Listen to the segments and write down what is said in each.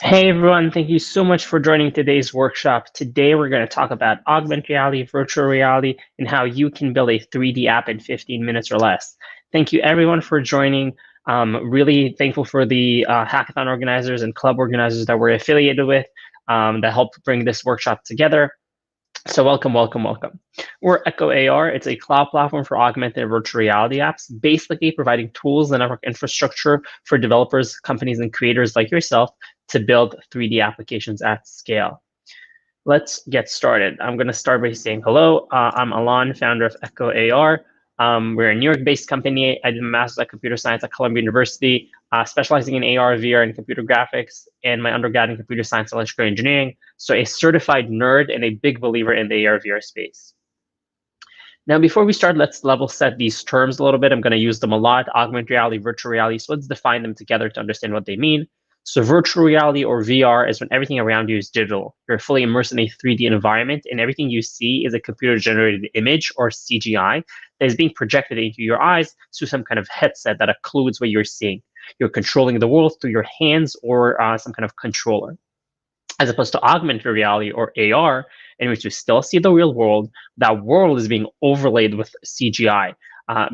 Hey everyone, thank you so much for joining today's workshop. Today we're going to talk about augmented reality, virtual reality, and how you can build a 3D app in 15 minutes or less. Thank you everyone for joining. Really thankful for the hackathon organizers and club organizers that we're affiliated with that helped bring this workshop together. So welcome, welcome, welcome. We're echoAR. It's a cloud platform for augmented and virtual reality apps, basically providing tools and network infrastructure for developers, companies, and creators like yourself to build 3D applications at scale. Let's get started. I'm going to start by saying hello. I'm Alon, founder of echoAR. We're a New York-based company. I did a master's of computer science at Columbia University, specializing in AR, VR, and computer graphics, and my undergrad in computer science and electrical engineering. So a certified nerd and a big believer in the AR, VR space. Now, before we start, let's level set these terms a little bit. I'm going to use them a lot: augmented reality, virtual reality. So let's define them together to understand what they mean. So virtual reality, or VR, is when everything around you is digital. You're fully immersed in a 3D environment, and everything you see is a computer-generated image, or CGI, that is being projected into your eyes through some kind of headset that occludes what you're seeing. You're controlling the world through your hands or some kind of controller. As opposed to augmented reality, or AR, in which you still see the real world, that world is being overlaid with CGI,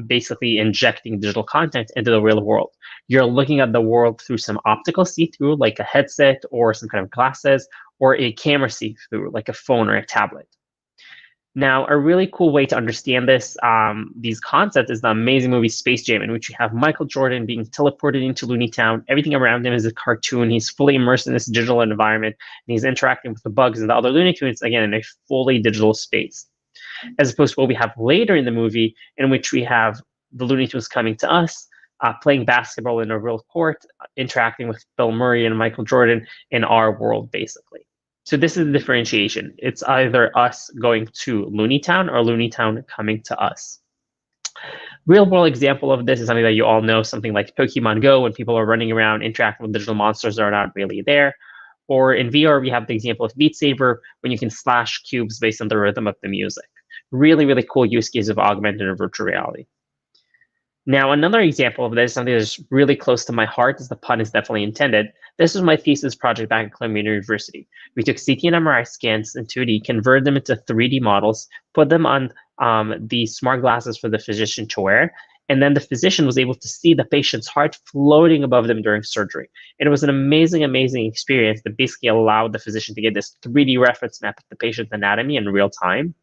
basically injecting digital content into the real world. You're looking at the world through some optical see-through, like a headset or some kind of glasses, or a camera see-through, like a phone or a tablet. Now, a really cool way to understand these concepts is the amazing movie Space Jam, in which you have Michael Jordan being teleported into Looney Town. Everything around him is a cartoon. He's fully immersed in this digital environment, and he's interacting with the bugs and the other Looney Tunes, again, in a fully digital space. As opposed to what we have later in the movie, in which we have the Looney Tunes coming to us, playing basketball in a real court, interacting with Bill Murray and Michael Jordan in our world, basically. So this is the differentiation. It's either us going to Looney Town or Looney Town coming to us. Real world example of this is something that you all know, something like Pokemon Go, when people are running around interacting with digital monsters that are not really there. Or in VR, we have the example of Beat Saber, when you can slash cubes based on the rhythm of the music. Really, really cool use case of augmented and virtual reality. Now, another example of this, something that's really close to my heart, as the pun is definitely intended. This was my thesis project back at Columbia University. We took CT and MRI scans in 2D, converted them into 3D models, put them on the smart glasses for the physician to wear, and then the physician was able to see the patient's heart floating above them during surgery. And it was an amazing, amazing experience that basically allowed the physician to get this 3D reference map of the patient's anatomy in real time.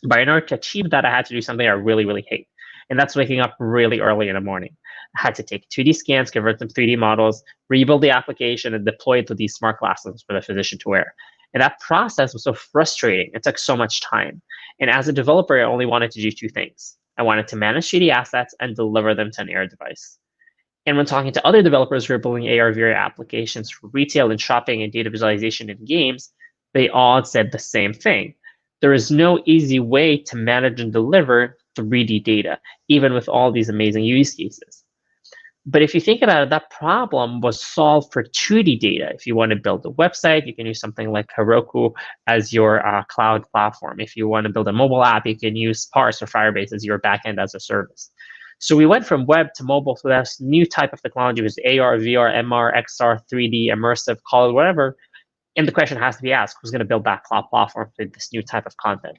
But in order to achieve that, I had to do something I really, really hate. And that's waking up really early in the morning. I had to take 2D scans, convert them to 3D models, rebuild the application, and deploy it to these smart glasses for the physician to wear. And that process was so frustrating. It took so much time. And as a developer, I only wanted to do two things. I wanted to manage 3D assets and deliver them to an AR device. And when talking to other developers who are building AR, VR applications for retail and shopping and data visualization in games, they all said the same thing. There is no easy way to manage and deliver 3D data, even with all these amazing use cases. But if you think about it, that problem was solved for 2D data. If you want to build a website, you can use something like Heroku as your cloud platform. If you want to build a mobile app, you can use Parse or Firebase as your backend as a service. So we went from web to mobile to this new type of technology, which is AR, VR, MR, XR, 3D, immersive, call it whatever. And the question has to be asked, who's going to build that cloud platform for this new type of content?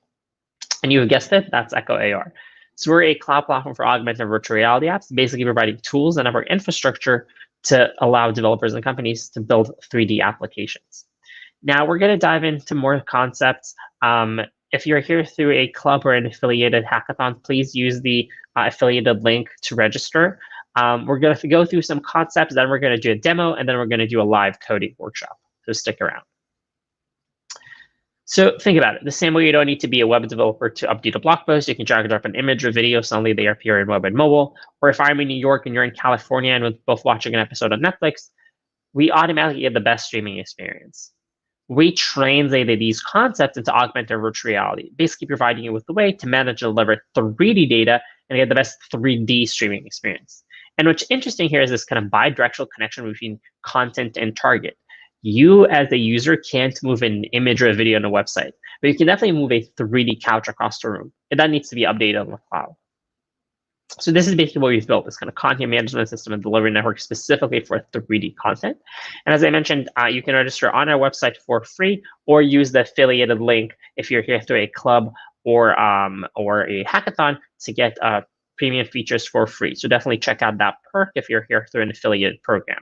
And you guessed it, that's echoAR. So we're a cloud platform for augmented and virtual reality apps, basically providing tools and network infrastructure to allow developers and companies to build 3D applications. Now we're going to dive into more concepts. If you're here through a club or an affiliated hackathon, please use the affiliated link to register. We're going to go through some concepts, then we're going to do a demo, and then we're going to do a live coding workshop. So stick around. So think about it. The same way you don't need to be a web developer to update a blog post, you can drag and drop an image or video, suddenly they appear in web and mobile. Or if I'm in New York and you're in California and we're both watching an episode on Netflix, we automatically get the best streaming experience. We translated these concepts into augmented virtual reality, basically providing you with the way to manage and deliver 3D data and get the best 3D streaming experience. And what's interesting here is this kind of bidirectional connection between content and target. You as a user can't move an image or a video on a website, but you can definitely move a 3D couch across the room. And that needs to be updated on the cloud. So this is basically what we've built, this kind of content management system and delivery network specifically for 3D content. And as I mentioned, you can register on our website for free or use the affiliated link if you're here through a club or a hackathon to get premium features for free. So definitely check out that perk if you're here through an affiliated program.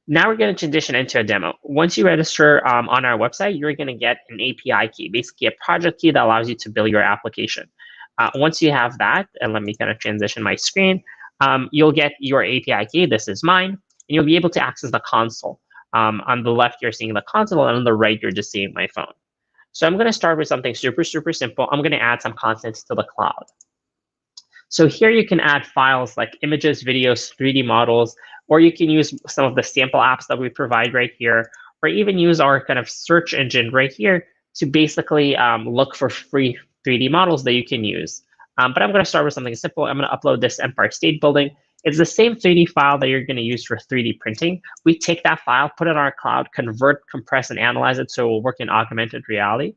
Now we're going to transition into a demo. Once you register on our website, you're going to get an API key, basically a project key that allows you to build your application. Once you have that, and let me kind of transition my screen, you'll get your API key. This is mine, and you'll be able to access the console. On the left, you're seeing the console, and on the right, you're just seeing my phone. So I'm going to start with something super, super simple. I'm going to add some content to the cloud. So here you can add files like images, videos, 3D models, or you can use some of the sample apps that we provide right here, or even use our kind of search engine right here to basically look for free 3D models that you can use. But I'm going to start with something simple. I'm going to upload this Empire State Building. It's the same 3D file that you're going to use for 3D printing. We take that file, put it on our cloud, convert, compress, and analyze it so it will work in augmented reality.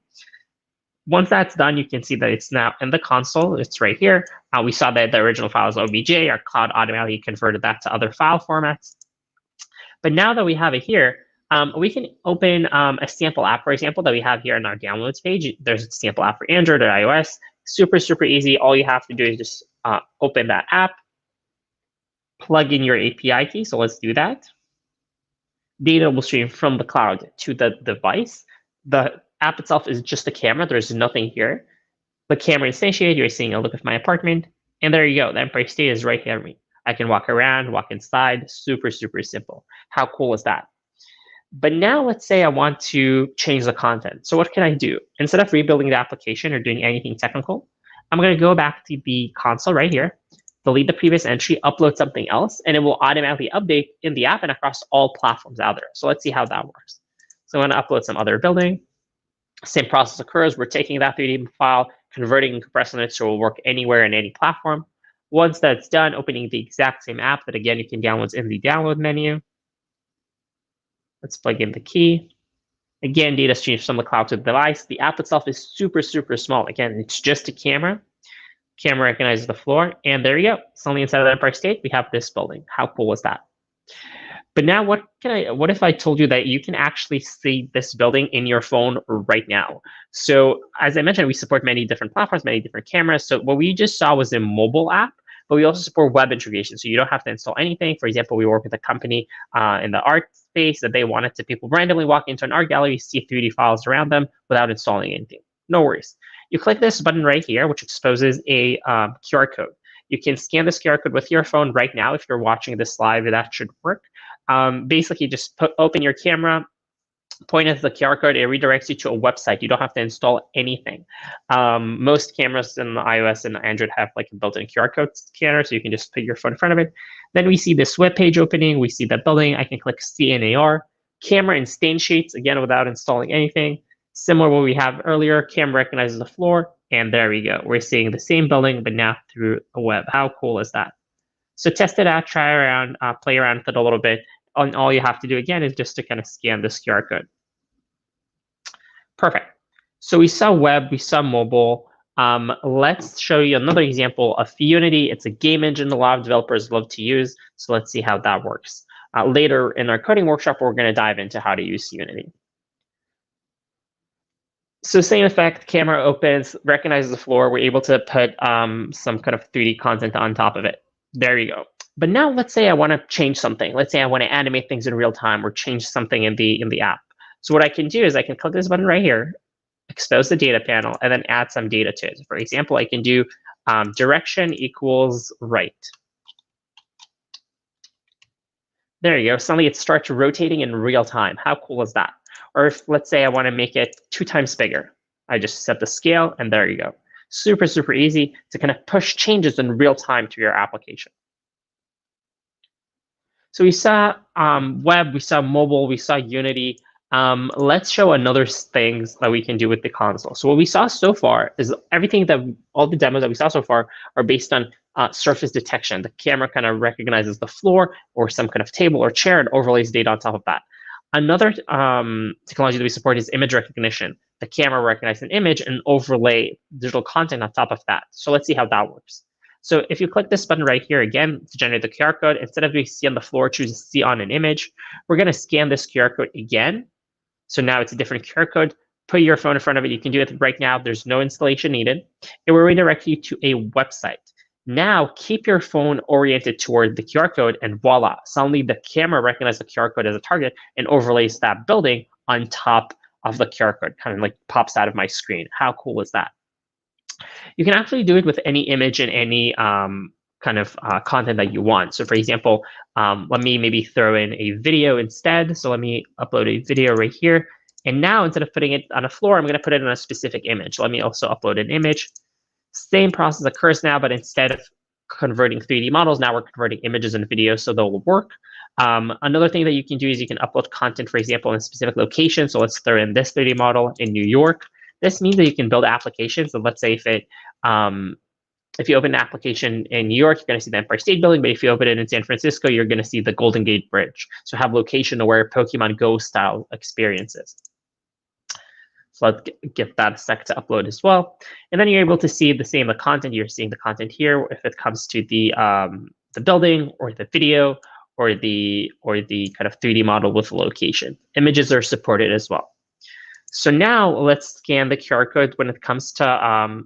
Once that's done, you can see that it's now in the console. It's right here. We saw that the original file is OBJ. Our cloud automatically converted that to other file formats. But now that we have it here, we can open a sample app, for example, that we have here on our downloads page. There's a sample app for Android or iOS. Super, super easy. All you have to do is just open that app, plug in your API key. So let's do that. Data will stream from the cloud to the device. The app itself is just a camera. There's nothing here. The camera instantiated, you're seeing a look of my apartment. And there you go. The Empire State is right here. I can walk around, walk inside. Super, super simple. How cool is that? But now let's say I want to change the content. So what can I do? Instead of rebuilding the application or doing anything technical, I'm going to go back to the console right here, delete the previous entry, upload something else, and it will automatically update in the app and across all platforms out there. So let's see how that works. So I'm going to upload some other building. Same process occurs. We're taking that 3D file, converting and compressing it so it will work anywhere in any platform. Once that's done, opening the exact same app that, again, you can download in the download menu. Let's plug in the key. Again, data streams from the cloud to the device. The app itself is super, super small. Again, it's just a camera. Camera recognizes the floor. And there you go. Suddenly inside of the Empire State, we have this building. How cool was that? But now what if I told you that you can actually see this building in your phone right now? So as I mentioned, we support many different platforms, many different cameras. So what we just saw was a mobile app, but we also support web integration. So you don't have to install anything. For example, we work with a company in the art space that they wanted to people randomly walk into an art gallery, see 3D files around them without installing anything. No worries. You click this button right here, which exposes a QR code. You can scan this QR code with your phone right now. If you're watching this live, that should work. Basically, just open your camera, point at the QR code, it redirects you to a website. You don't have to install anything. Most cameras in the iOS and Android have like a built-in QR code scanner, so you can just put your phone in front of it. Then we see this web page opening. We see that building. I can click See in AR. Camera instantiates, again, without installing anything. Similar to what we have earlier, camera recognizes the floor, and there we go. We're seeing the same building, but now through a web. How cool is that? So test it out, try around, play around with it a little bit. And all you have to do, again, is just to kind of scan this QR code. Perfect. So we saw web, we saw mobile. Let's show you another example of Unity. It's a game engine a lot of developers love to use. So let's see how that works. Later in our coding workshop, we're going to dive into how to use Unity. So same effect, camera opens, recognizes the floor. We're able to put some kind of 3D content on top of it. There you go. But now let's say I want to change something. Let's say I want to animate things in real time or change something in the app. So what I can do is I can click this button right here, expose the data panel, and then add some data to it. For example, I can do direction equals right. There you go. Suddenly it starts rotating in real time. How cool is that? Or if, let's say I want to make it 2 times bigger. I just set the scale, and there you go. Super, super easy to kind of push changes in real time to your application. So we saw web, we saw mobile, we saw Unity. Let's show another things that we can do with the console. So what we saw so far is everything that, all the demos that we saw so far are based on surface detection. The camera kind of recognizes the floor or some kind of table or chair and overlays data on top of that. Another technology that we support is image recognition. The camera recognizes an image and overlay digital content on top of that. So let's see how that works. So if you click this button right here again to generate the QR code, instead of doing see on the floor, choose see on an image. We're going to scan this QR code again. So now it's a different QR code. Put your phone in front of it. You can do it right now. There's no installation needed. It will redirect you to a website. Now keep your phone oriented toward the QR code, and voila, suddenly the camera recognizes the QR code as a target and overlays that building on top of the QR code, kind of like pops out of my screen. How cool is that? You can actually do it with any image and any kind of content that you want. So for example, let me maybe throw in a video instead. So let me upload a video right here. And now instead of putting it on a floor, I'm going to put it in a specific image. Let me also upload an image. Same process occurs now, but instead of converting 3D models, now we're converting images and videos, so they'll work. Another thing that you can do is you can upload content, for example, in a specific location. So let's throw in this 3D model in New York. This means that you can build applications. So let's say if you open an application in New York, you're going to see the Empire State Building, but if you open it in San Francisco, you're going to see the Golden Gate Bridge. So have location aware Pokemon Go style experiences. So let's give that a sec to upload as well. And then you're able to see the content. You're seeing the content here if it comes to the building or the video or the kind of 3D model with location. Images are supported as well. So now let's scan the QR code when it comes to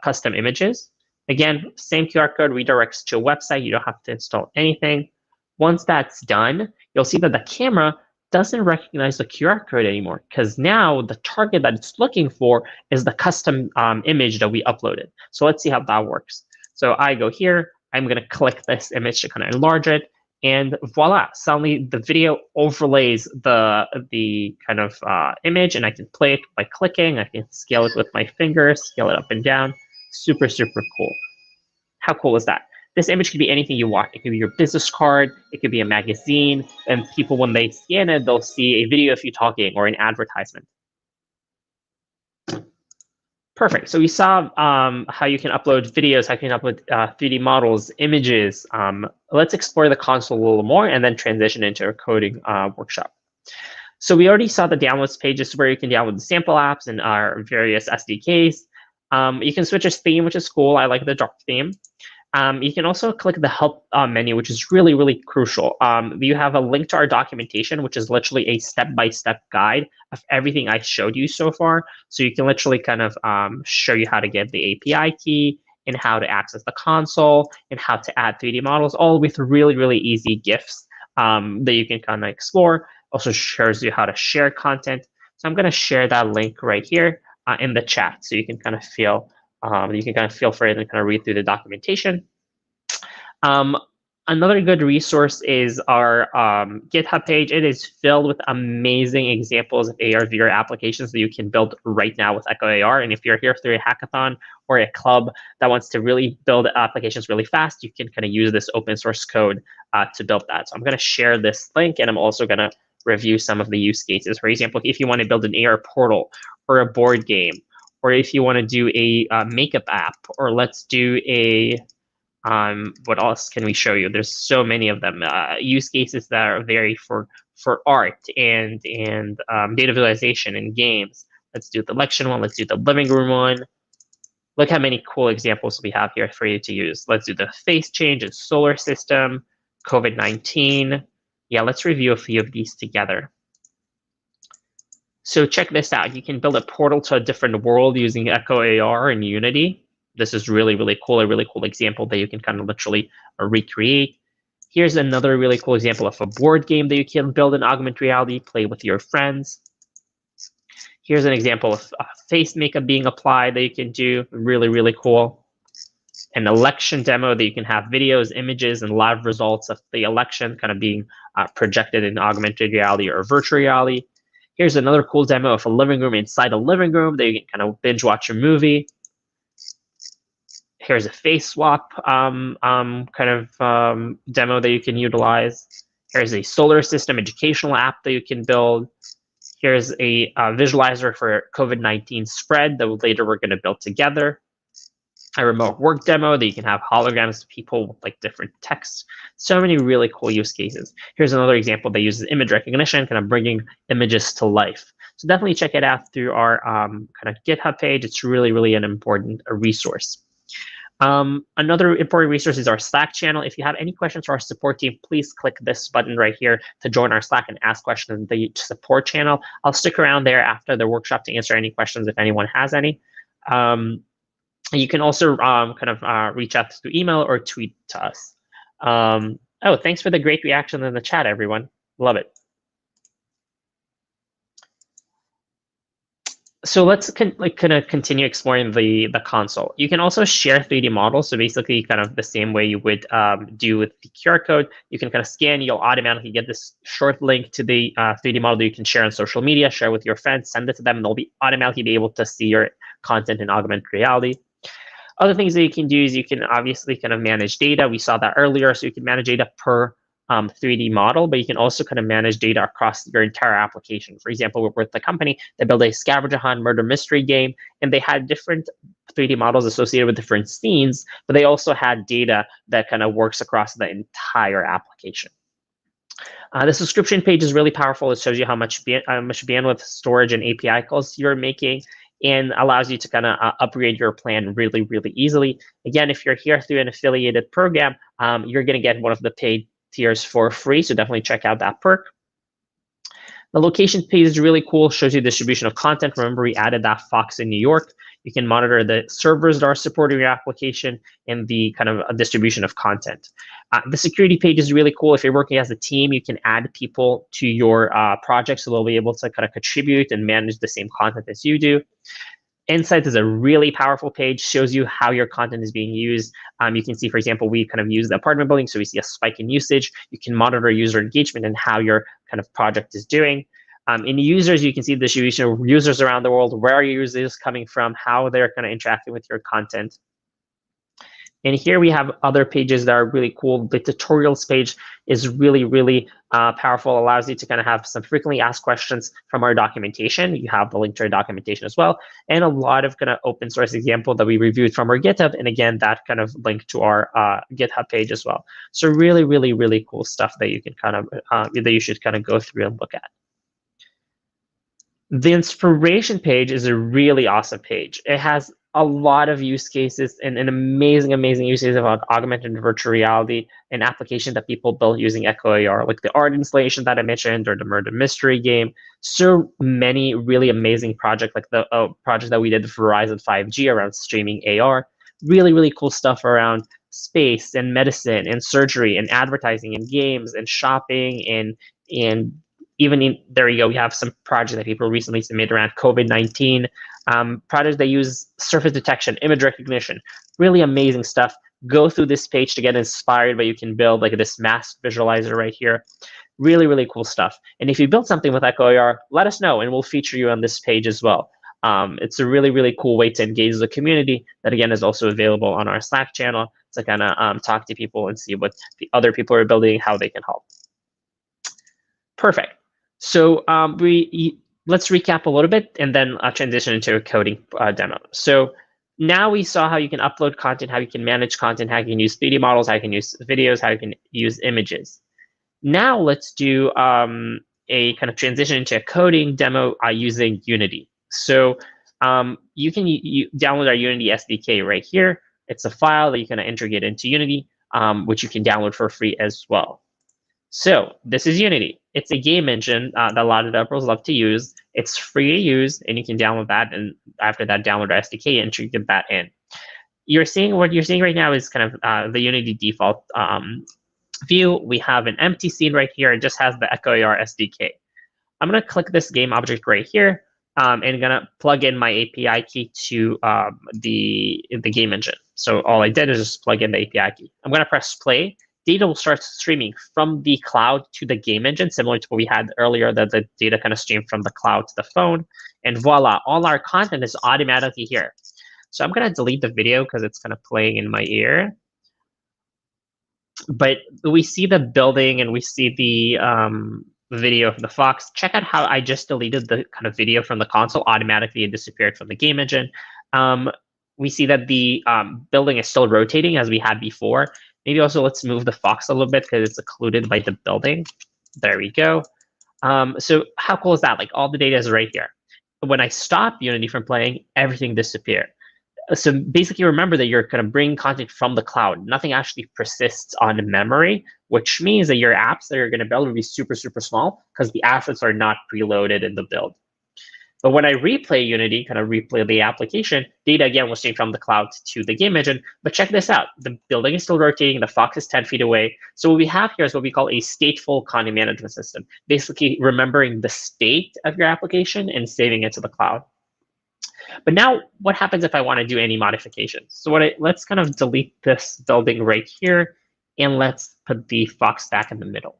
custom images. Again, same QR code redirects to a website. You don't have to install anything. Once that's done, you'll see that the camera doesn't recognize the QR code anymore, because now the target that it's looking for is the custom image that we uploaded. So let's see how that works. So I go here. I'm going to click this image to kind of enlarge it. And voila, suddenly the video overlays the kind of image, and I can play it by clicking. I can scale it with my fingers, scale it up and down. Super, super cool. How cool is that? This image could be anything you want. It could be your business card. It could be a magazine. And people, when they scan it, they'll see a video of you talking or an advertisement. Perfect. So we saw how you can upload videos, how you can upload 3D models, images. Let's explore the console a little more and then transition into a coding workshop. So we already saw the downloads page. This is where you can download the sample apps and our various SDKs. You can switch a theme, which is cool. I like the dark theme. You can also click the help menu, which is really, really crucial. You have a link to our documentation, which is literally a step-by-step guide of everything I showed you so far. So you can literally kind of show you how to get the API key and how to access the console and how to add 3D models, all with really, really easy GIFs that you can kind of explore. Also shows you how to share content. So I'm going to share that link right here in the chat, so you can kind of feel free and kind of read through the documentation. Another good resource is our GitHub page. It is filled with amazing examples of AR/VR applications that you can build right now with echoAR. And if you're here through a hackathon or a club that wants to really build applications really fast, you can kind of use this open source code to build that. So I'm going to share this link, and I'm also going to review some of the use cases. For example, if you want to build an AR portal or a board game, or if you want to do a makeup app, or let's do a, what else can we show you? There's so many of them. Use cases that are vary for art and data visualization in games. Let's do the election one. Let's do the living room one. Look how many cool examples we have here for you to use. Let's do the face change and solar system, COVID-19. Yeah, let's review a few of these together. So check this out. You can build a portal to a different world using echoAR and Unity. This is really, really cool, a really cool example that you can kind of literally recreate. Here's another really cool example of a board game that you can build in augmented reality, play with your friends. Here's an example of face makeup being applied that you can do, really, really cool. An election demo that you can have videos, images, and live results of the election kind of being projected in augmented reality or virtual reality. Here's another cool demo of a living room inside a living room that you can kind of binge watch a movie. Here's a face swap demo that you can utilize. Here's a solar system educational app that you can build. Here's a visualizer for COVID-19 spread that later we're going to build together. A remote work demo that you can have holograms of people with like different texts. So many really cool use cases. Here's another example that uses image recognition, kind of bringing images to life. So definitely check it out through our kind of GitHub page. It's really, really an important resource. Another important resource is our Slack channel. If you have any questions for our support team, please click this button right here to join our Slack and ask questions in the support channel. I'll stick around there after the workshop to answer any questions if anyone has any. You can also reach out through email or tweet to us. Oh, thanks for the great reaction in the chat, everyone. Love it. So let's continue exploring the console. You can also share 3D models. So basically, kind of the same way you would do with the QR code. You can kind of scan. You'll automatically get this short link to the 3D model that you can share on social media, share with your friends, send it to them, and they'll automatically be able to see your content in augmented reality. Other things that you can do is you can obviously kind of manage data. We saw that earlier. So you can manage data per 3D model, but you can also kind of manage data across your entire application. For example, we're with the company that built a scavenger hunt murder mystery game, and they had different 3D models associated with different scenes, but they also had data that kind of works across the entire application. The subscription page is really powerful. It shows you how much bandwidth, storage, and API calls you're making, and allows you to kind of upgrade your plan really, really easily. Again, if you're here through an affiliated program, you're going to get one of the paid tiers for free, so definitely check out that perk. The location page is really cool, shows you distribution of content. Remember, we added that Fox in New York. You can monitor the servers that are supporting your application and the kind of distribution of content. The security page is really cool. If you're working as a team, you can add people to your project, so they'll be able to kind of contribute and manage the same content as you do. Insights is a really powerful page, shows you how your content is being used. You can see, for example, we kind of use the apartment building, so we see a spike in usage. You can monitor user engagement and how your kind of project is doing. In users, you can see the distribution of users around the world, where are your users coming from, how they're kind of interacting with your content. And here we have other pages that are really cool. The tutorials page is really, really powerful, allows you to kind of have some frequently asked questions from our documentation. You have the link to our documentation as well, and a lot of kind of open source example that we reviewed from our GitHub. And again, that kind of link to our GitHub page as well. So really, really, really cool stuff that you can kind of, that you should kind of go through and look at. The inspiration page is a really awesome page. It has a lot of use cases and an amazing, amazing use cases about augmented and virtual reality, an application that people build using echoAR, like the art installation that I mentioned or the murder mystery game. So many really amazing projects, like the project that we did for Verizon 5G around streaming AR. Really, really cool stuff around space and medicine and surgery and advertising and games and shopping and even there you go, we have some projects that people recently submitted around COVID-19, projects that use surface detection, image recognition, really amazing stuff. Go through this page to get inspired, but you can build like this mass visualizer right here. Really, really cool stuff. And if you build something with echoAR, let us know and we'll feature you on this page as well. It's a really, really cool way to engage the community that, again, is also available on our Slack channel to kind of talk to people and see what the other people are building, how they can help. Perfect. So let's recap a little bit and then transition into a coding demo. So now we saw how you can upload content, how you can manage content, how you can use 3D models, how you can use videos, how you can use images. Now let's do a kind of transition into a coding demo using Unity. So you can download our Unity SDK right here. It's a file that you can integrate into Unity, which you can download for free as well. So this is Unity. It's a game engine that a lot of developers love to use. It's free to use, and you can download that. And after that, download our SDK and get that in. What you're seeing right now is kind of the Unity default view. We have an empty scene right here. It just has the echoAR SDK. I'm going to click this game object right here, and I'm going to plug in my API key to the game engine. So all I did is just plug in the API key. I'm going to press play. Data will start streaming from the cloud to the game engine, similar to what we had earlier, that the data kind of streamed from the cloud to the phone. And voila, all our content is automatically here. So I'm going to delete the video because it's kind of playing in my ear. But we see the building and we see the video of the fox. Check out how I just deleted the kind of video from the console automatically and disappeared from the game engine. We see that the building is still rotating as we had before. Maybe also let's move the fox a little bit because it's occluded by the building. There we go. So how cool is that? Like all the data is right here. When I stop Unity from playing, everything disappeared. So basically, remember that you're kind of bringing content from the cloud. Nothing actually persists on memory, which means that your apps that you're going to build will be super, super small because the assets are not preloaded in the build. But when I replay Unity, kind of replay the application, data again will stream from the cloud to the game engine. But check this out. The building is still rotating. The Fox is 10 feet away. So what we have here is what we call a stateful content management system, basically remembering the state of your application and saving it to the cloud. But now what happens if I want to do any modifications? So let's kind of delete this building right here, and let's put the Fox stack in the middle.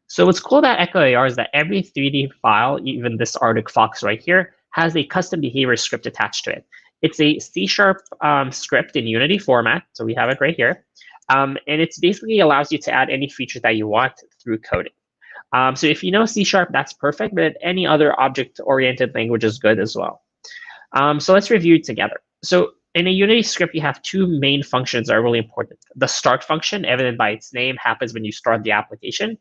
So what's cool about echoAR is that every 3D file, even this Arctic Fox right here, has a custom behavior script attached to it. It's a C# script in Unity format, so we have it right here. And it basically allows you to add any feature that you want through coding. So if you know C#, that's perfect, but any other object-oriented language is good as well. So let's review it together. So in a Unity script, you have two main functions that are really important. The start function, evident by its name, happens when you start the application,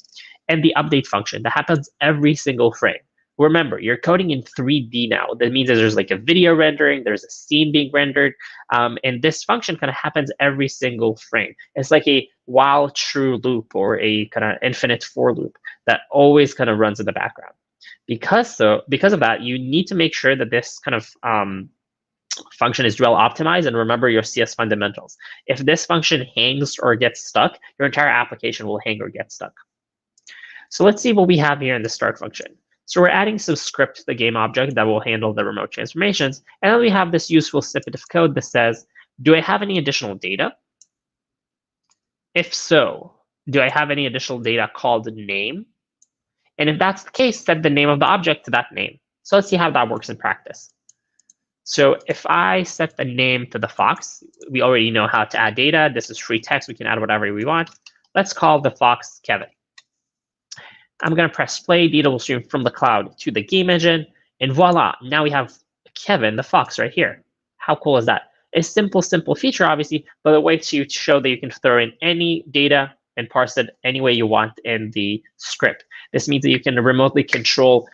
and the update function that happens every single frame. Remember, you're coding in 3D now. That means that there's like a video rendering, there's a scene being rendered, and this function kind of happens every single frame. It's like a while true loop or a kind of infinite for loop that always kind of runs in the background. Because of that, you need to make sure that this kind of function is well optimized, and remember your CS fundamentals. If this function hangs or gets stuck, your entire application will hang or get stuck. So let's see what we have here in the start function. So we're adding some script to the game object that will handle the remote transformations. And then we have this useful snippet of code that says, do I have any additional data? If so, do I have any additional data called name? And if that's the case, set the name of the object to that name. So let's see how that works in practice. So if I set the name to the Fox, we already know how to add data. This is free text. We can add whatever we want. Let's call the Fox Kevin. I'm going to press play. Data will stream from the cloud to the game engine. And voila, now we have Kevin, the Fox, right here. How cool is that? A simple feature, obviously, but a way to show that you can throw in any data and parse it any way you want in the script. This means that you can remotely control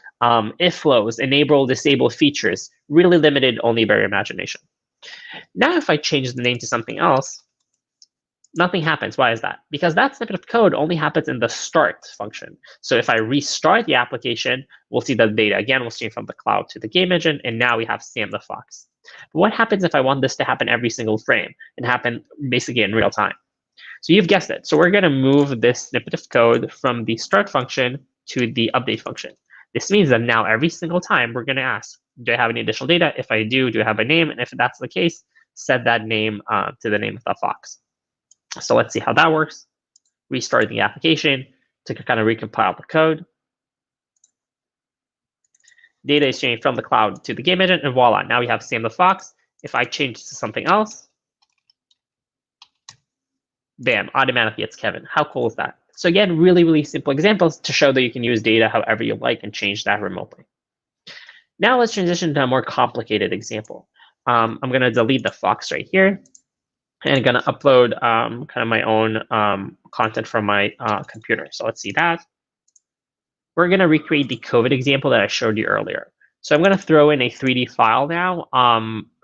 if flows, enable, disable features, really limited only by your imagination. Now, if I change the name to something else, nothing happens. Why is that? Because that snippet of code only happens in the start function. So if I restart the application, we'll see that data again will stream from the cloud to the game engine, and now we have Sam the Fox. But what happens if I want this to happen every single frame and happen basically in real time? So you've guessed it. So we're going to move this snippet of code from the start function to the update function. This means that now every single time we're going to ask, do I have any additional data? If I do I have a name? And if that's the case, set that name to the name of the Fox. So let's see how that works. Restart the application to kind of recompile the code. Data is changed from the cloud to the game engine, and voila, now we have Sam the Fox. If I change to something else, bam, automatically it's Kevin. How cool is that? So again, really simple examples to show that you can use data however you like and change that remotely. Now let's transition to a more complicated example. I'm going to delete the Fox right here, and I'm going to upload kind of my own content from my computer. So let's see that. We're going to recreate the COVID example that I showed you earlier. So I'm going to throw in a 3D file now.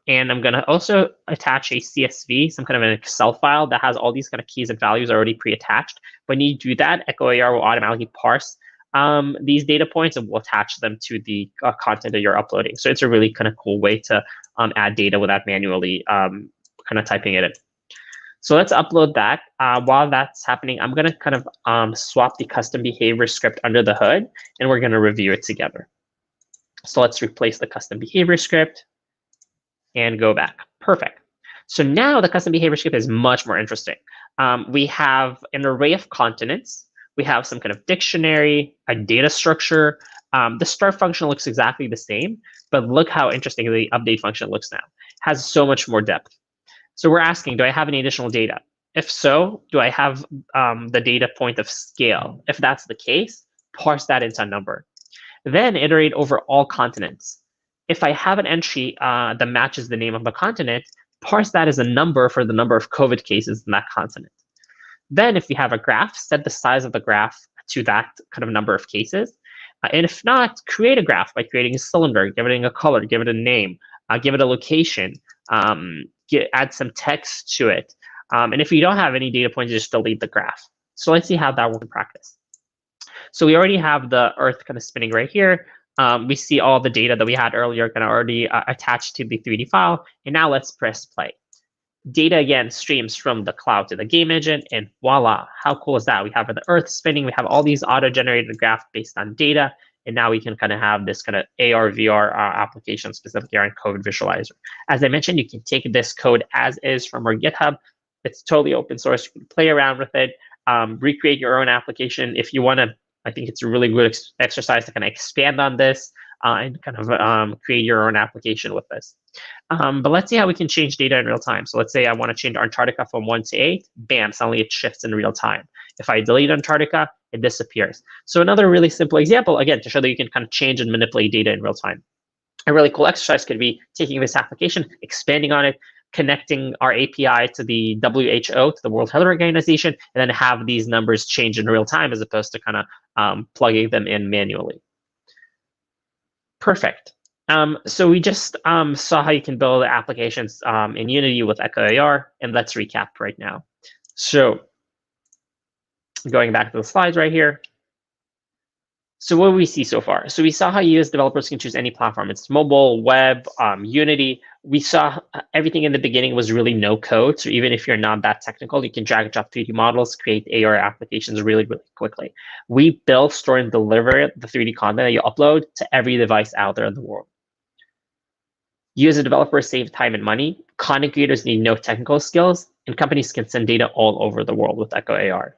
And I'm going to also attach a CSV, some kind of an Excel file that has all these kind of keys and values already pre-attached. When you do that, echoAR will automatically parse these data points and will attach them to the content that you're uploading. So it's a really kind of cool way to add data without manually kind of typing it in. So let's upload that. While that's happening, I'm going to kind of swap the custom behavior script under the hood, and we're going to review it together. So let's replace the custom behavior script and go back. Perfect. So now the custom behavior script is much more interesting. We have an array of continents. We have some kind of dictionary, a data structure. The start function looks exactly the same, but look how interesting the update function looks now. It has so much more depth. So we're asking, do I have any additional data? If so, do I have the data point of scale? If that's the case, parse that into a number. Then iterate over all continents. If I have an entry that matches the name of the continent, parse that as a number for the number of COVID cases in that continent. Then if you have a graph, set the size of the graph to that kind of number of cases. And if not, create a graph by creating a cylinder, give it a color, give it a name, give it a location, add some text to it. And if you don't have any data points, just delete the graph. So let's see how that works in practice. So we already have the Earth kind of spinning right here. We see all the data that we had earlier kind of already attached to the 3D file. And now let's press play. Data again streams from the cloud to the game engine, and voila, how cool is that? We have the Earth spinning, we have all these auto-generated graphs based on data, and now we can kind of have this kind of AR, VR application specific here on Code Visualizer. As I mentioned, you can take this code as is from our GitHub. It's totally open source. You can play around with it, recreate your own application if you want to. I think it's a really good exercise to kind of expand on this and kind of create your own application with this. But let's see how we can change data in real time. So let's say I want to change Antarctica from 1 to 8. Bam, suddenly it shifts in real time. If I delete Antarctica, it disappears. So another really simple example, again, to show that you can kind of change and manipulate data in real time. A really cool exercise could be taking this application, expanding on it, connecting our API to the WHO, to the World Health Organization, and then have these numbers change in real time as opposed to kind of plugging them in manually. Perfect. So we just saw how you can build applications in Unity with echoAR, and let's recap right now. So going back to the slides right here. So what do we see so far? So we saw how US developers can choose any platform. It's mobile, web, Unity. We saw everything in the beginning was really no code. So even if you're not that technical, you can drag and drop 3D models, create AR applications really, really quickly. We build, store, and deliver the 3D content that you upload to every device out there in the world. You as a developer save time and money. Content creators need no technical skills, and companies can send data all over the world with echoAR.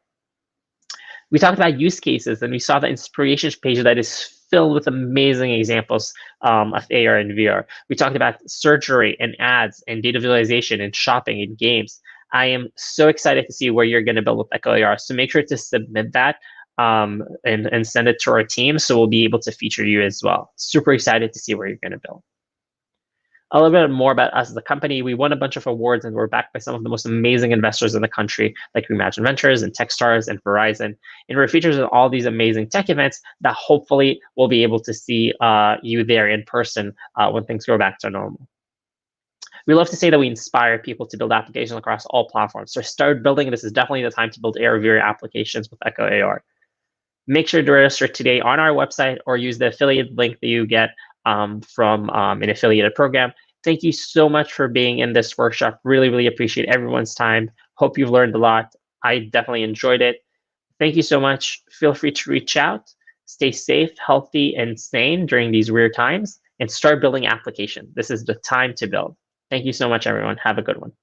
We talked about use cases, and we saw the inspiration page that is filled with amazing examples of AR and VR. We talked about surgery and ads and data visualization and shopping and games. I am so excited to see where you're going to build with echoAR. So make sure to submit that and send it to our team so we'll be able to feature you as well. Super excited to see where you're going to build. A little bit more about us as a company. We won a bunch of awards and we're backed by some of the most amazing investors in the country, like Reimagine Ventures and Techstars and Verizon. And we're featured in all these amazing tech events that hopefully we'll be able to see you there in person when things go back to normal. We love to say that we inspire people to build applications across all platforms. So start building. This is definitely the time to build AR, VR applications with echoAR. Make sure to register today on our website or use the affiliate link that you get from an affiliated program. Thank you so much for being in this workshop. Really, really appreciate everyone's time. Hope you've learned a lot. I definitely enjoyed it. Thank you so much. Feel free to reach out. Stay safe, healthy, and sane during these weird times, and start building applications. This is the time to build. Thank you so much, everyone. Have a good one.